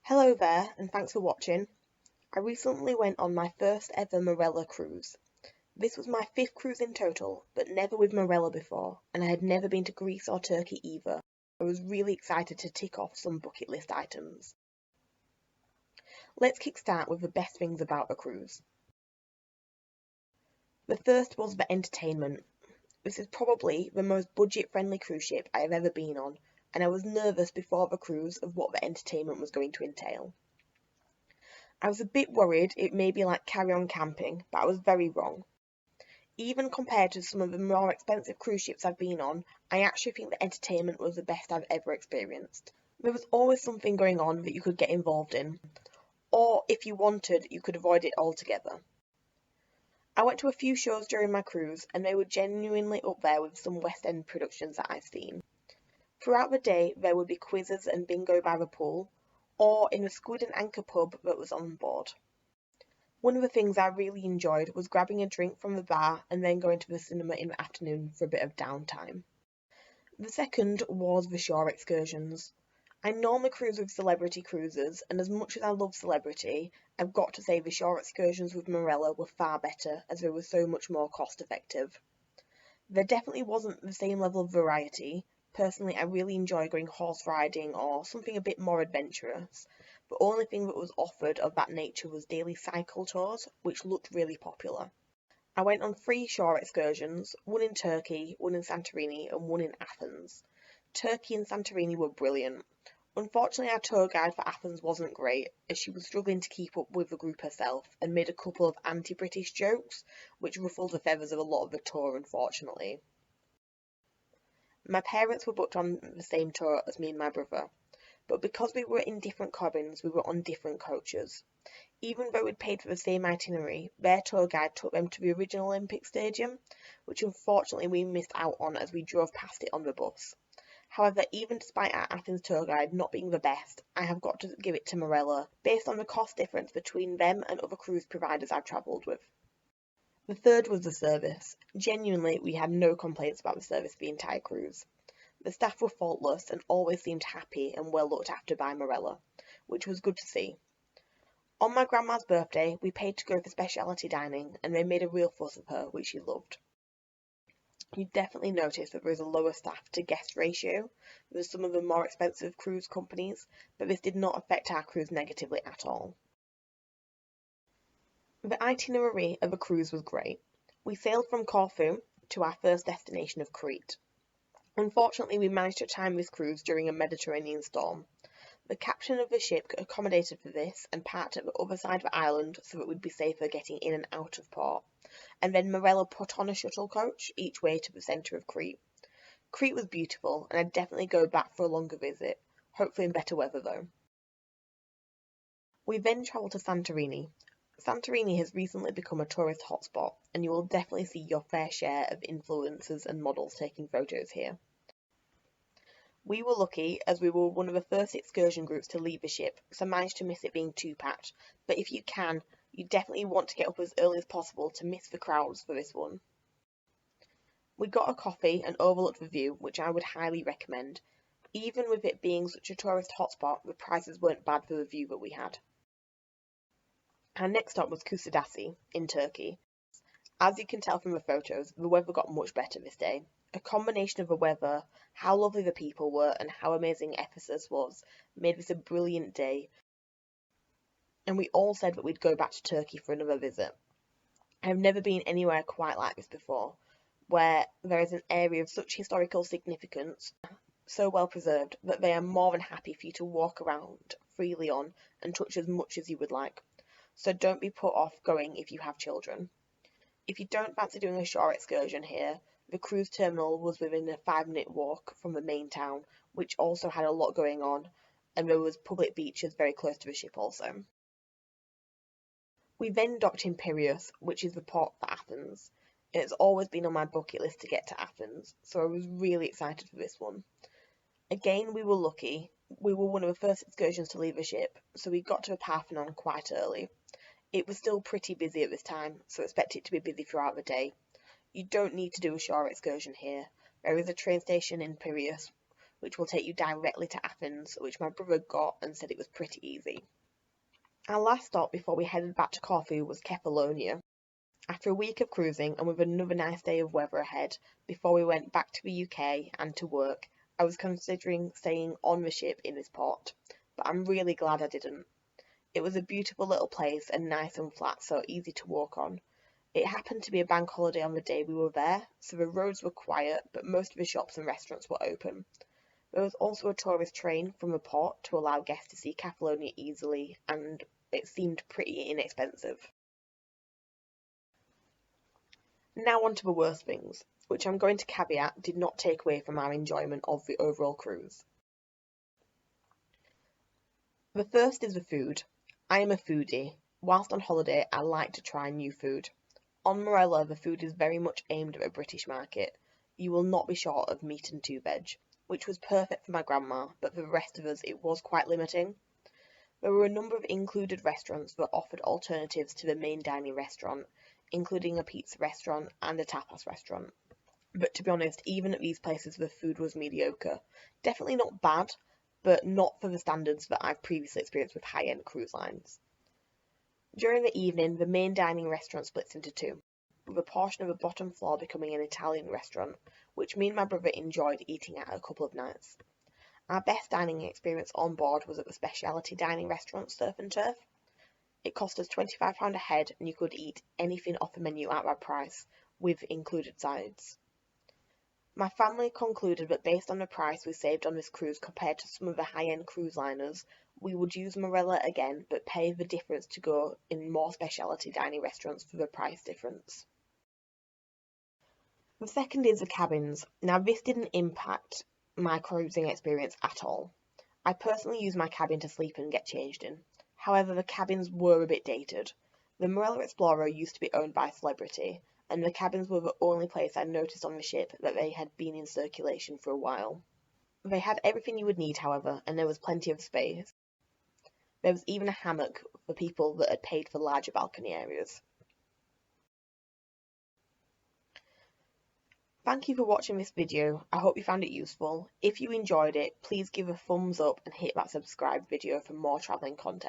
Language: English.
Hello there, and thanks for watching. I recently went on my first ever Marella cruise. This was my 5th cruise in total, but never with Marella before, and I had never been to Greece or Turkey either. I was really excited to tick off some bucket list items. Let's kickstart with the best things about a cruise. The first was the entertainment. This is probably the most budget-friendly cruise ship I have ever been on, and I was nervous before the cruise of what the entertainment was going to entail. I was a bit worried it may be like carry-on camping, but I was very wrong. Even compared to some of the more expensive cruise ships I've been on, I actually think the entertainment was the best I've ever experienced. There was always something going on that you could get involved in, or if you wanted, you could avoid it altogether. I went to a few shows during my cruise, and they were genuinely up there with some West End productions that I've seen. Throughout the day, there would be quizzes and bingo by the pool, or in the Squid and Anchor pub that was on board. One of the things I really enjoyed was grabbing a drink from the bar and then going to the cinema in the afternoon for a bit of downtime. The second was the shore excursions. I normally cruise with celebrity cruisers, and as much as I love celebrity, I've got to say the shore excursions with Marella were far better as they were so much more cost effective. There definitely wasn't the same level of variety. Personally, I really enjoy going horse riding or something a bit more adventurous. The only thing that was offered of that nature was daily cycle tours, which looked really popular. I went on 3 shore excursions, one in Turkey, one in Santorini, and one in Athens. Turkey and Santorini were brilliant. Unfortunately, our tour guide for Athens wasn't great, as she was struggling to keep up with the group herself and made a couple of anti-British jokes, which ruffled the feathers of a lot of the tour, unfortunately. My parents were booked on the same tour as me and my brother, but because we were in different cabins, we were on different coaches. Even though we'd paid for the same itinerary, their tour guide took them to the original Olympic Stadium, which unfortunately we missed out on as we drove past it on the bus. However, even despite our Athens tour guide not being the best, I have got to give it to Marella, based on the cost difference between them and other cruise providers I've travelled with. The third was the service. Genuinely, we had no complaints about the service the entire cruise. The staff were faultless and always seemed happy and well looked after by Marella, which was good to see. On my grandma's birthday, we paid to go for specialty dining, and they made a real fuss of her, which she loved. You definitely notice that there is a lower staff to guest ratio than some of the more expensive cruise companies, but this did not affect our cruise negatively at all. The itinerary of the cruise was great. We sailed from Corfu to our first destination of Crete. Unfortunately, we managed to time this cruise during a Mediterranean storm. The captain of the ship accommodated for this and parked at the other side of the island so that we'd be safer getting in and out of port. And then Marella put on a shuttle coach each way to the centre of Crete. Crete was beautiful, and I'd definitely go back for a longer visit, hopefully in better weather though. We then travelled to Santorini. Santorini has recently become a tourist hotspot, and you will definitely see your fair share of influencers and models taking photos here. We were lucky as we were one of the first excursion groups to leave the ship, so managed to miss it being too packed, but if you can, you definitely want to get up as early as possible to miss the crowds for this one. We got a coffee and overlooked the view, which I would highly recommend. Even with it being such a tourist hotspot, the prices weren't bad for the view that we had. Our next stop was Kusadasi, in Turkey. As you can tell from the photos, the weather got much better this day. A combination of the weather, how lovely the people were, and how amazing Ephesus was, made this a brilliant day, and we all said that we'd go back to Turkey for another visit. I have never been anywhere quite like this before, where there is an area of such historical significance, so well preserved, that they are more than happy for you to walk around freely on and touch as much as you would like. So don't be put off going if you have children. If you don't fancy doing a shore excursion here, the cruise terminal was within a 5-minute walk from the main town, which also had a lot going on, and there was public beaches very close to the ship also. We then docked in Piraeus, which is the port for Athens. It's always been on my bucket list to get to Athens, so I was really excited for this one. Again, we were lucky. We were one of the first excursions to leave the ship, so we got to the Parthenon quite early. It was still pretty busy at this time, so expect it to be busy throughout the day. You don't need to do a shore excursion here. There is a train station in Piraeus, which will take you directly to Athens, which my brother got and said it was pretty easy. Our last stop before we headed back to Corfu was Kefalonia. After a week of cruising and with another nice day of weather ahead, before we went back to the UK and to work, I was considering staying on the ship in this port, but I'm really glad I didn't. It was a beautiful little place and nice and flat, so easy to walk on. It happened to be a bank holiday on the day we were there, so the roads were quiet, but most of the shops and restaurants were open. There was also a tourist train from the port to allow guests to see Kefalonia easily, and it seemed pretty inexpensive. Now on to the worst things, which I'm going to caveat did not take away from our enjoyment of the overall cruise. The first is the food. I am a foodie. Whilst on holiday, I like to try new food. On Marella, the food is very much aimed at the British market. You will not be short of meat and two veg, which was perfect for my grandma, but for the rest of us it was quite limiting. There were a number of included restaurants that offered alternatives to the main dining restaurant, including a pizza restaurant and a tapas restaurant. But to be honest, even at these places the food was mediocre. Definitely not bad, but not for the standards that I've previously experienced with high-end cruise lines. During the evening, the main dining restaurant splits into two, with a portion of the bottom floor becoming an Italian restaurant, which me and my brother enjoyed eating at a couple of nights. Our best dining experience on board was at the specialty dining restaurant Surf and Turf. It cost us £25 a head and you could eat anything off the menu at that price, with included sides. My family concluded that based on the price we saved on this cruise compared to some of the high-end cruise liners, we would use Marella again but pay the difference to go in more specialty dining restaurants for the price difference. The second is the cabins. Now this didn't impact my cruising experience at all. I personally use my cabin to sleep and get changed in. However, the cabins were a bit dated. The Marella Explorer used to be owned by a celebrity, and the cabins were the only place I noticed on the ship that they had been in circulation for a while. They had everything you would need, however, and there was plenty of space. There was even a hammock for people that had paid for larger balcony areas. Thank you for watching this video. I hope you found it useful. If you enjoyed it, please give a thumbs up and hit that subscribe video for more travelling content.